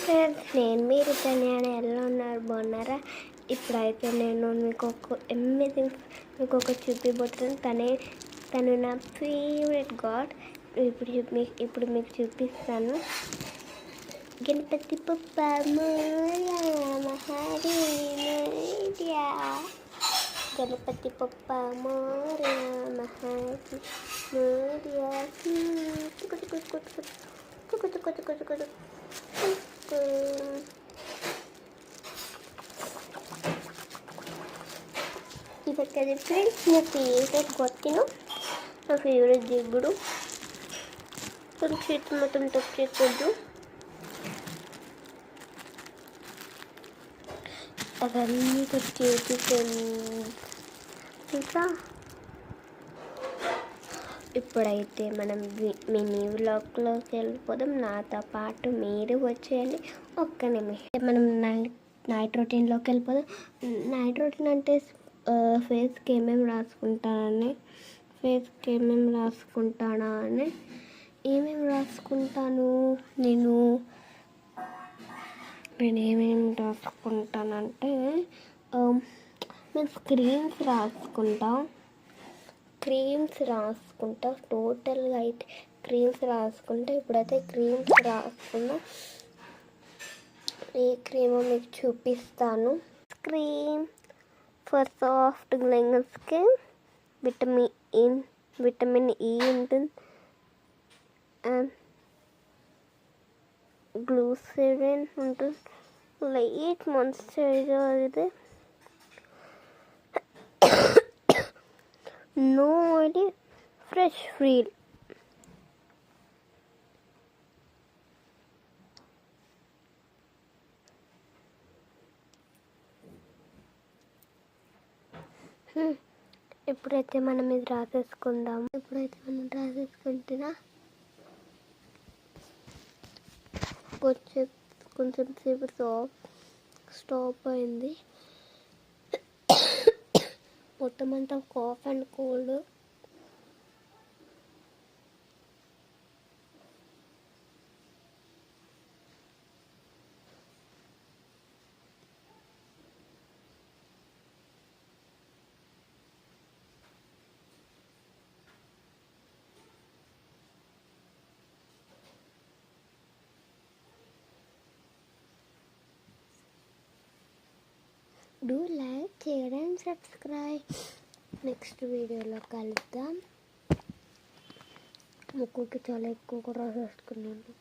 Friends, నేను మీరు తనియాని ఎలా ఉన్నారు, బాగున్నారా? ఇప్పుడైతే నేను మీకు చూపిపోతున్నాను. తను నా ఫేవరెట్ గాడ్. ఇప్పుడు మీకు చూపిస్తాను. గణపతి పప్ప మోరియా, మహాదేవా, గణపతి పప్ప మోరియా, మహాదేవా. ఇది కదా ఫ్రెండ్స్, నా ఫేవరెట్ కొట్టిన నా ఫేవరెట్ దిగుడు. కొంచెం చేతి మొత్తం టచ్ చేయకూడదు. అవన్నీ చేతి ఇంకా ఇప్పుడైతే మనం మినీ వ్లాగ్లోకి వెళ్ళిపోదాం. నాతో పాటు మీరు వచ్చేయండి. ఒక్క నిమిషం మనం నైట్ రొటీన్లోకి వెళ్ళిపోదాం. నైట్ రొటీన్ అంటే ఫేస్కి ఏమేమి రాసుకుంటానని ఏమేమి రాసుకుంటాను నేను ఏమేమి రాసుకుంటానంటే నేను క్రీమ్స్ రాసుకుంటా. టోటల్గా అయితే క్రీమ్స్ రాసుకుంటా. ఇప్పుడైతే క్రీమ్స్ రాసుకున్నా. ఏ క్రీమో మీకు చూపిస్తాను. Cream for soft glowing skin, vitamin E ఉంటుంది, గ్లూసెరిన్ ఉంటుంది, లైట్ మాయిశ్చరైజర్. ఇది నో ఆయిల్, ఫ్రెష్ ఫీల్. ఇప్పుడైతే మనం ఇది రాసేసుకుందాము. రాసేసుకుంటున్నా. కొంచెం సేపు స్టాప్ అయింది. మొత్తం అంతా cough and cold. Do like, share and subscribe. Next వీడియోలో కలుద్దాం. ముక్కుకి చాలా ఎక్కువ రాసేసుకున్నాను.